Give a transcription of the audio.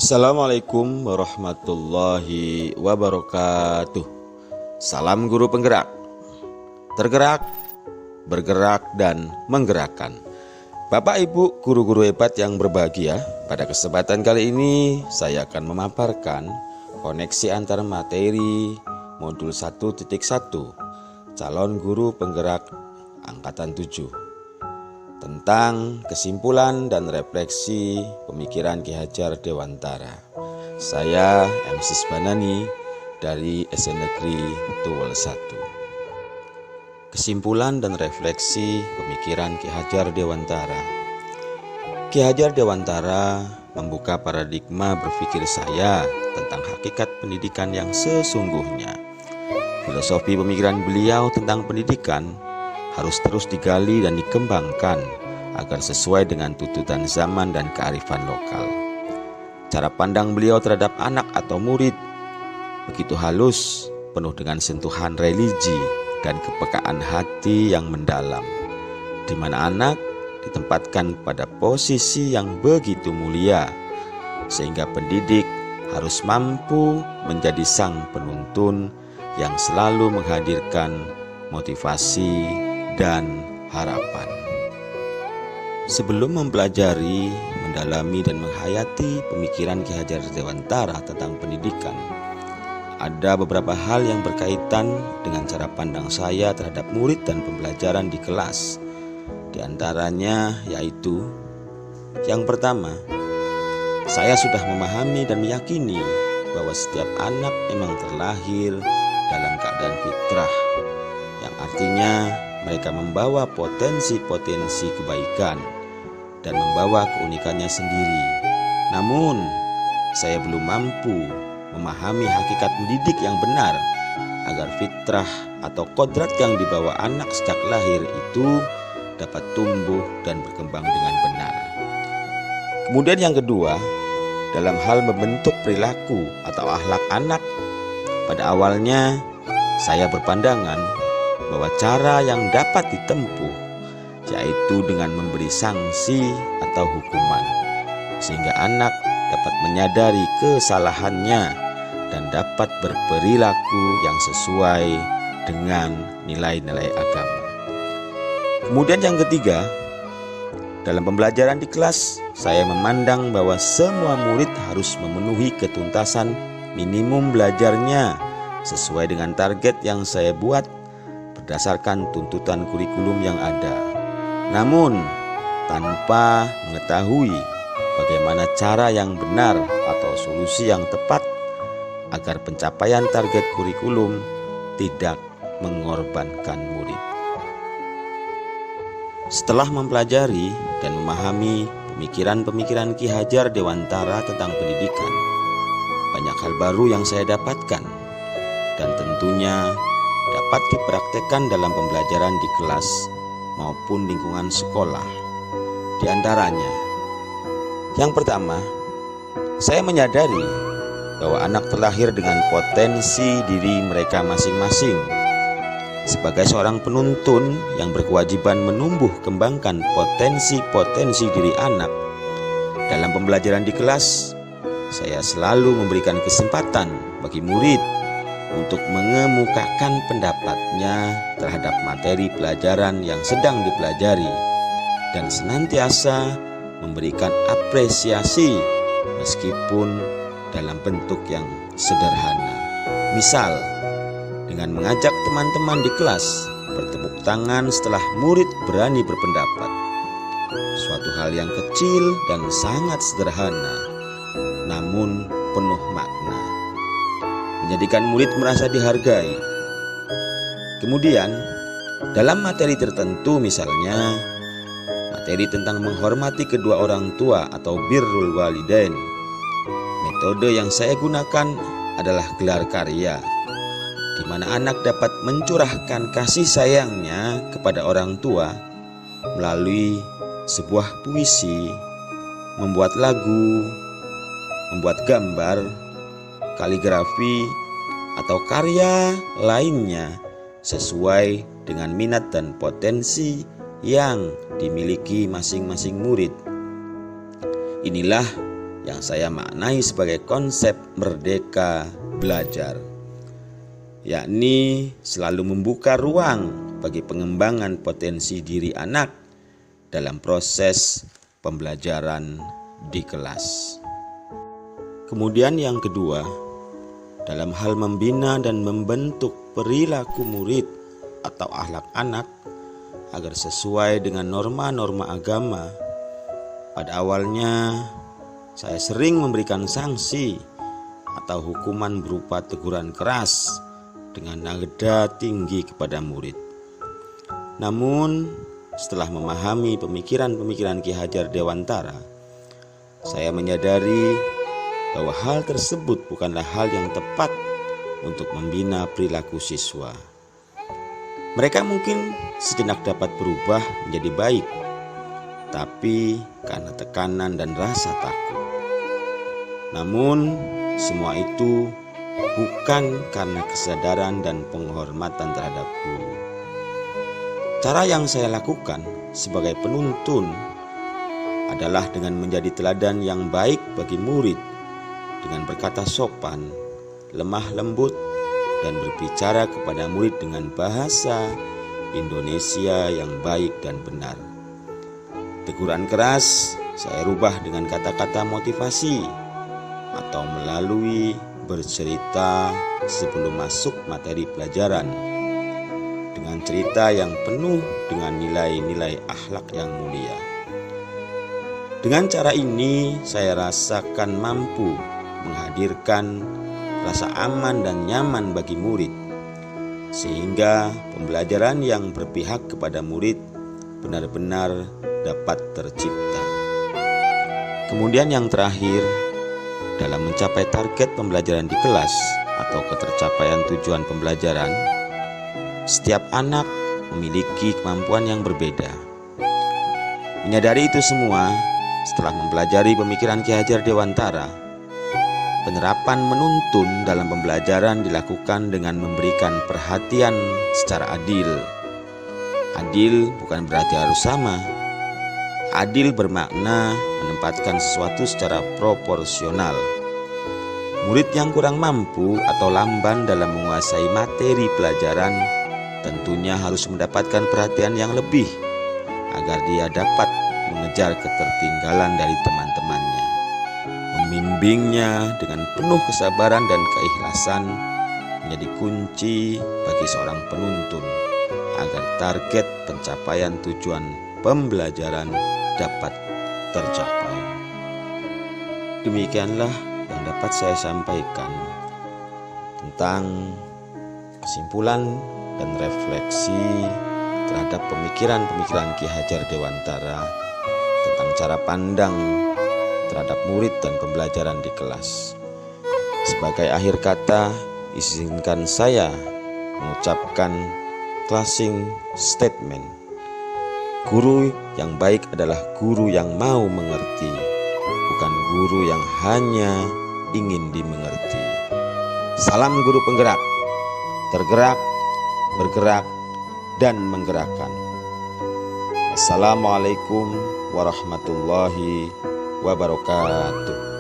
Assalamualaikum warahmatullahi wabarakatuh. Salam guru penggerak. Tergerak, bergerak, dan menggerakkan. Bapak Ibu guru-guru hebat yang berbahagia, pada kesempatan kali ini saya akan memaparkan koneksi antara materi modul 1.1 calon guru penggerak angkatan 7 tentang kesimpulan dan refleksi pemikiran Ki Hajar Dewantara. Saya MC Sbanani dari SN Negeri Tuwel 1. Kesimpulan dan refleksi pemikiran Ki Hajar Dewantara. Ki Hajar Dewantara membuka paradigma berpikir saya tentang hakikat pendidikan yang sesungguhnya. Filosofi pemikiran beliau tentang pendidikan harus terus digali dan dikembangkan agar sesuai dengan tuntutan zaman dan kearifan lokal. Cara pandang beliau terhadap anak atau murid begitu halus, penuh dengan sentuhan religi dan kepekaan hati yang mendalam, di mana anak ditempatkan pada posisi yang begitu mulia, sehingga pendidik harus mampu menjadi sang penuntun yang selalu menghadirkan motivasi dan harapan. Sebelum mempelajari, mendalami, dan menghayati pemikiran Ki Hajar Dewantara tentang pendidikan, ada beberapa hal yang berkaitan dengan cara pandang saya terhadap murid dan pembelajaran di kelas. Di antaranya yaitu, yang pertama, saya sudah memahami dan meyakini bahwa setiap anak memang terlahir dalam keadaan fitrah, yang artinya mereka membawa potensi-potensi kebaikan dan membawa keunikannya sendiri. Namun, saya belum mampu memahami hakikat mendidik yang benar agar fitrah atau kodrat yang dibawa anak sejak lahir itu dapat tumbuh dan berkembang dengan benar. Kemudian yang kedua, dalam hal membentuk perilaku atau akhlak anak, pada awalnya saya berpandangan bahwa cara yang dapat ditempuh yaitu dengan memberi sanksi atau hukuman, sehingga anak dapat menyadari kesalahannya dan dapat berperilaku yang sesuai dengan nilai-nilai agama. Kemudian yang ketiga, dalam pembelajaran di kelas, saya memandang bahwa semua murid harus memenuhi ketuntasan minimum belajarnya sesuai dengan target yang saya buat berdasarkan tuntutan kurikulum yang ada. Namun, tanpa mengetahui bagaimana cara yang benar atau solusi yang tepat agar pencapaian target kurikulum tidak mengorbankan murid. Setelah mempelajari dan memahami pemikiran-pemikiran Ki Hajar Dewantara tentang pendidikan, banyak hal baru yang saya dapatkan dan tentunya dapat dipraktekkan dalam pembelajaran di kelas maupun lingkungan sekolah. Di antaranya, yang pertama, saya menyadari bahwa anak terlahir dengan potensi diri mereka masing-masing. Sebagai seorang penuntun yang berkewajiban menumbuh kembangkan potensi-potensi diri anak, dalam pembelajaran di kelas, saya selalu memberikan kesempatan bagi murid untuk mengemukakan pendapatnya terhadap materi pelajaran yang sedang dipelajari dan senantiasa memberikan apresiasi meskipun dalam bentuk yang sederhana. Misal, dengan mengajak teman-teman di kelas bertepuk tangan setelah murid berani berpendapat. Suatu hal yang kecil dan sangat sederhana, namun penuh makna, menjadikan murid merasa dihargai. Kemudian, dalam materi tertentu, misalnya materi tentang menghormati kedua orang tua atau birrul walidain, metode yang saya gunakan adalah gelar karya, di mana anak dapat mencurahkan kasih sayangnya kepada orang tua melalui sebuah puisi, membuat lagu, membuat gambar, kaligrafi, atau karya lainnya sesuai dengan minat dan potensi yang dimiliki masing-masing murid. Inilah yang saya maknai sebagai konsep merdeka belajar, yakni selalu membuka ruang bagi pengembangan potensi diri anak dalam proses pembelajaran di kelas. Kemudian yang kedua, dalam hal membina dan membentuk perilaku murid atau akhlak anak agar sesuai dengan norma-norma agama. Pada awalnya saya sering memberikan sanksi atau hukuman berupa teguran keras dengan nada tinggi kepada murid. Namun setelah memahami pemikiran-pemikiran Ki Hajar Dewantara, saya menyadari bahwa hal tersebut bukanlah hal yang tepat untuk membina perilaku siswa. Mereka mungkin sejenak dapat berubah menjadi baik, tapi karena tekanan dan rasa takut. Namun semua itu bukan karena kesadaran dan penghormatan terhadap guru. Cara yang saya lakukan sebagai penuntun adalah dengan menjadi teladan yang baik bagi murid, dengan berkata sopan, lemah lembut, dan berbicara kepada murid dengan bahasa Indonesia yang baik dan benar. Teguran keras saya rubah dengan kata-kata motivasi atau melalui bercerita sebelum masuk materi pelajaran dengan cerita yang penuh dengan nilai-nilai akhlak yang mulia. Dengan cara ini saya rasakan mampu menghadirkan rasa aman dan nyaman bagi murid, sehingga pembelajaran yang berpihak kepada murid benar-benar dapat tercipta. Kemudian yang terakhir, dalam mencapai target pembelajaran di kelas atau ketercapaian tujuan pembelajaran, setiap anak memiliki kemampuan yang berbeda. Menyadari itu semua, setelah mempelajari pemikiran Ki Hajar Dewantara, penerapan menuntun dalam pembelajaran dilakukan dengan memberikan perhatian secara adil. Adil bukan berarti harus sama. Adil bermakna menempatkan sesuatu secara proporsional. Murid yang kurang mampu atau lamban dalam menguasai materi pelajaran tentunya harus mendapatkan perhatian yang lebih agar dia dapat mengejar ketertinggalan dari teman-temannya. Membimbingnya dengan penuh kesabaran dan keikhlasan menjadi kunci bagi seorang penuntun agar target pencapaian tujuan pembelajaran dapat tercapai. Demikianlah yang dapat saya sampaikan tentang kesimpulan dan refleksi terhadap pemikiran-pemikiran Ki Hajar Dewantara tentang cara pandang terhadap murid dan pembelajaran di kelas. Sebagai akhir kata, izinkan saya mengucapkan closing statement. Guru yang baik adalah guru yang mau mengerti, bukan guru yang hanya ingin dimengerti. Salam guru penggerak, tergerak, bergerak, dan menggerakkan. Assalamualaikum warahmatullahi wabarakatuh.